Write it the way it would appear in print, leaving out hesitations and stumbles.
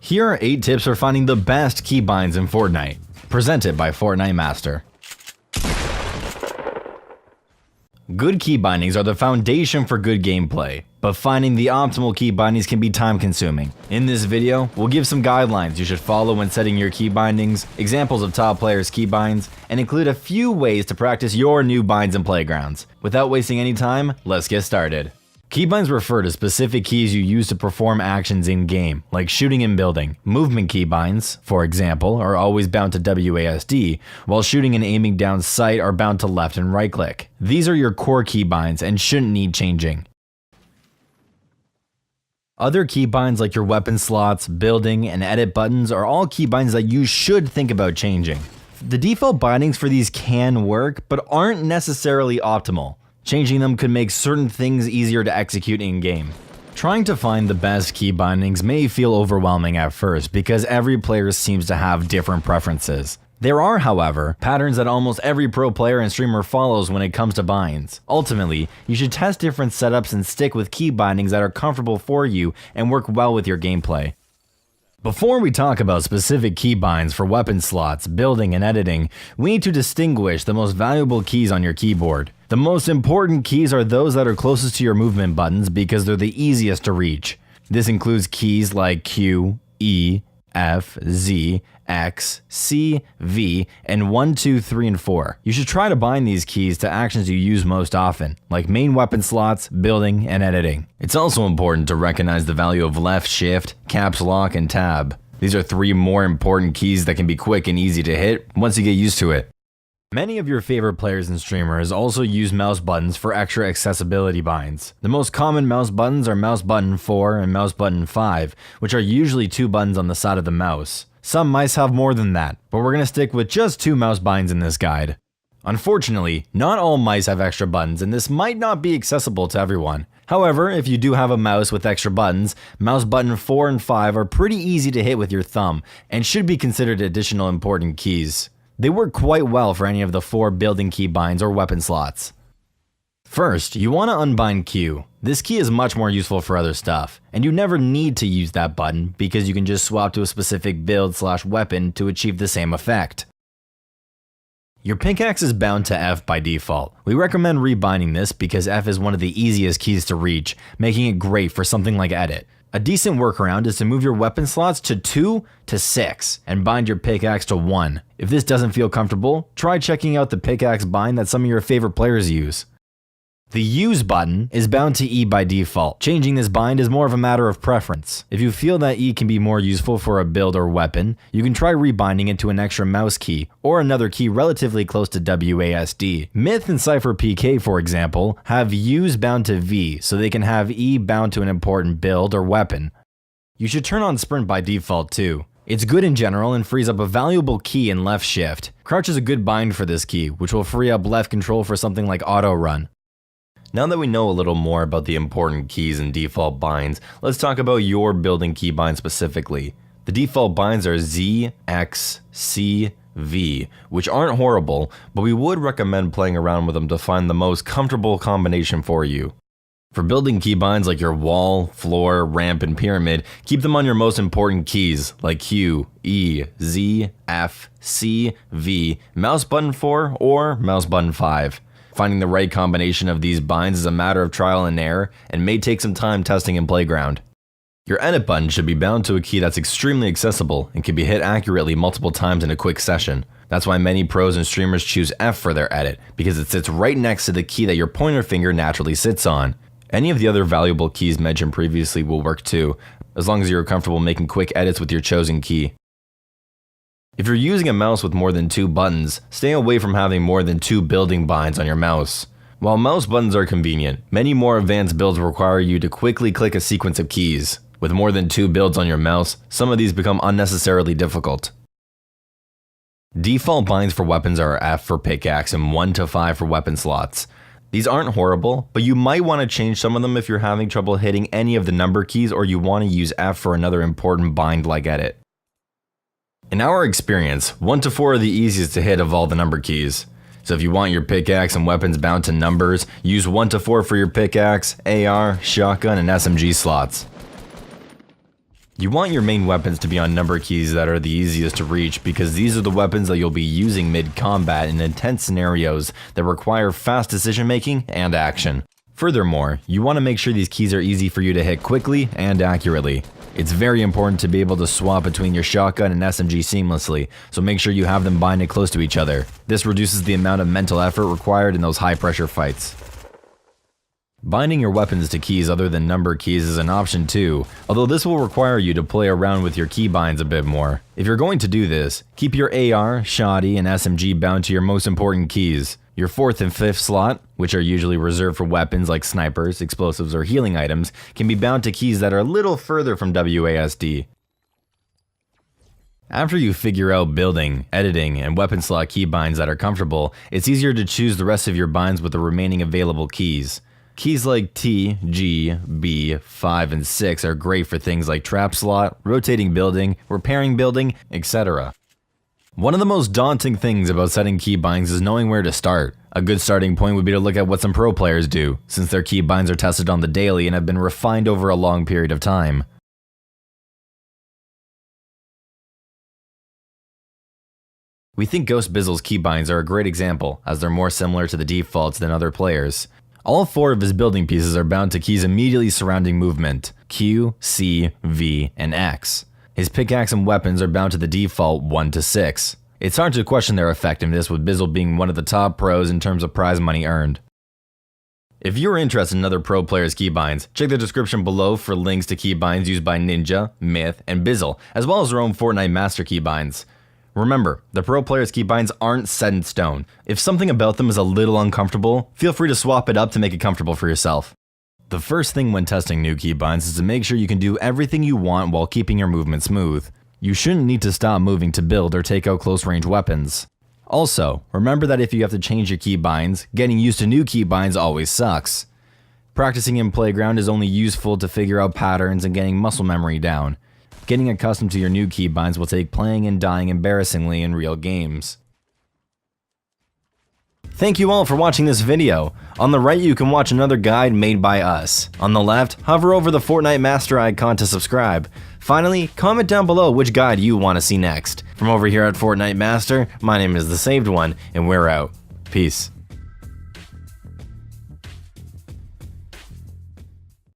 Here are 8 tips for finding the best keybinds in Fortnite, presented by Fortnite Master. Good key bindings are the foundation for good gameplay, but finding the optimal key bindings can be time consuming. In this video, we'll give some guidelines you should follow when setting your key bindings, examples of top players' key binds, and include a few ways to practice your new binds and playgrounds. Without wasting any time, let's get started. Keybinds refer to specific keys you use to perform actions in-game, like shooting and building. Movement keybinds, for example, are always bound to WASD, while shooting and aiming down sight are bound to left and right click. These are your core keybinds and shouldn't need changing. Other keybinds like your weapon slots, building, and edit buttons are all keybinds that you should think about changing. The default bindings for these can work, but aren't necessarily optimal. Changing them could make certain things easier to execute in-game. Trying to find the best key bindings may feel overwhelming at first because every player seems to have different preferences. There are, however, patterns that almost every pro player and streamer follows when it comes to binds. Ultimately, you should test different setups and stick with key bindings that are comfortable for you and work well with your gameplay. Before we talk about specific keybinds for weapon slots, building, and editing, we need to distinguish the most valuable keys on your keyboard. The most important keys are those that are closest to your movement buttons because they're the easiest to reach. This includes keys like Q, E, F, Z, X, C, V, and 1, 2, 3, and 4. You should try to bind these keys to actions you use most often, like main weapon slots, building, and editing. It's also important to recognize the value of left shift, caps lock, and tab. These are 3 more important keys that can be quick and easy to hit once you get used to it. Many of your favorite players and streamers also use mouse buttons for extra accessibility binds. The most common mouse buttons are mouse button 4 and mouse button 5, which are usually 2 buttons on the side of the mouse. Some mice have more than that, but we're going to stick with just 2 mouse binds in this guide. Unfortunately, not all mice have extra buttons, and this might not be accessible to everyone. However, if you do have a mouse with extra buttons, mouse button 4 and 5 are pretty easy to hit with your thumb, and should be considered additional important keys. They work quite well for any of the 4 building key binds or weapon slots. First, you want to unbind Q. This key is much more useful for other stuff, and you never need to use that button because you can just swap to a specific build/weapon to achieve the same effect. Your pickaxe is bound to F by default. We recommend rebinding this because F is one of the easiest keys to reach, making it great for something like edit. A decent workaround is to move your weapon slots to 2 to 6 and bind your pickaxe to 1. If this doesn't feel comfortable, try checking out the pickaxe bind that some of your favorite players use. The use button is bound to E by default. Changing this bind is more of a matter of preference. If you feel that E can be more useful for a build or weapon, you can try rebinding it to an extra mouse key or another key relatively close to WASD. Myth and Cypher PK, for example, have use bound to V so they can have E bound to an important build or weapon. You should turn on sprint by default too. It's good in general and frees up a valuable key in left shift. Crouch is a good bind for this key, which will free up left control for something like auto run. Now that we know a little more about the important keys and default binds, let's talk about your building key bind specifically. The default binds are Z, X, C, V, which aren't horrible, but we would recommend playing around with them to find the most comfortable combination for you. For building key binds like your wall, floor, ramp, and pyramid, keep them on your most important keys like Q, E, Z, F, C, V, mouse button 4, or mouse button 5. Finding the right combination of these binds is a matter of trial and error and may take some time testing in Playground. Your edit button should be bound to a key that's extremely accessible and can be hit accurately multiple times in a quick session. That's why many pros and streamers choose F for their edit, because it sits right next to the key that your pointer finger naturally sits on. Any of the other valuable keys mentioned previously will work too, as long as you're comfortable making quick edits with your chosen key. If you're using a mouse with more than 2 buttons, stay away from having more than 2 building binds on your mouse. While mouse buttons are convenient, many more advanced builds require you to quickly click a sequence of keys. With more than 2 builds on your mouse, some of these become unnecessarily difficult. Default binds for weapons are F for pickaxe and 1 to 5 for weapon slots. These aren't horrible, but you might want to change some of them if you're having trouble hitting any of the number keys or you want to use F for another important bind like edit. In our experience, 1 to 4 are the easiest to hit of all the number keys. So if you want your pickaxe and weapons bound to numbers, use 1 to 4 for your pickaxe, AR, shotgun, and SMG slots. You want your main weapons to be on number keys that are the easiest to reach because these are the weapons that you'll be using mid-combat in intense scenarios that require fast decision making and action. Furthermore, you want to make sure these keys are easy for you to hit quickly and accurately. It's very important to be able to swap between your shotgun and SMG seamlessly, so make sure you have them binded close to each other. This reduces the amount of mental effort required in those high-pressure fights. Binding your weapons to keys other than number keys is an option too, although this will require you to play around with your keybinds a bit more. If you're going to do this, keep your AR, Shoddy, and SMG bound to your most important keys. Your 4th and 5th slot, which are usually reserved for weapons like snipers, explosives, or healing items, can be bound to keys that are a little further from WASD. After you figure out building, editing, and weapon slot keybinds that are comfortable, it's easier to choose the rest of your binds with the remaining available keys. Keys like T, G, B, 5, and 6 are great for things like trap slot, rotating building, repairing building, etc. One of the most daunting things about setting keybinds is knowing where to start. A good starting point would be to look at what some pro players do, since their keybinds are tested on the daily and have been refined over a long period of time. We think Ghost Bizzle's keybinds are a great example, as they're more similar to the defaults than other players. All 4 of his building pieces are bound to keys immediately surrounding movement: Q, C, V, and X. His pickaxe and weapons are bound to the default 1 to 6. It's hard to question their effectiveness, with Bizzle being one of the top pros in terms of prize money earned. If you're interested in other pro players' keybinds, check the description below for links to keybinds used by Ninja, Myth, and Bizzle, as well as their own Fortnite master keybinds. Remember, the pro players' keybinds aren't set in stone. If something about them is a little uncomfortable, feel free to swap it up to make it comfortable for yourself. The first thing when testing new keybinds is to make sure you can do everything you want while keeping your movement smooth. You shouldn't need to stop moving to build or take out close range weapons. Also, remember that if you have to change your keybinds, getting used to new keybinds always sucks. Practicing in Playground is only useful to figure out patterns and getting muscle memory down. Getting accustomed to your new keybinds will take playing and dying embarrassingly in real games. Thank you all for watching this video. On the right you can watch another guide made by us. On the left, hover over the Fortnite Master icon to subscribe. Finally, comment down below which guide you want to see next. From over here at Fortnite Master, my name is The Saved One, and we're out. Peace.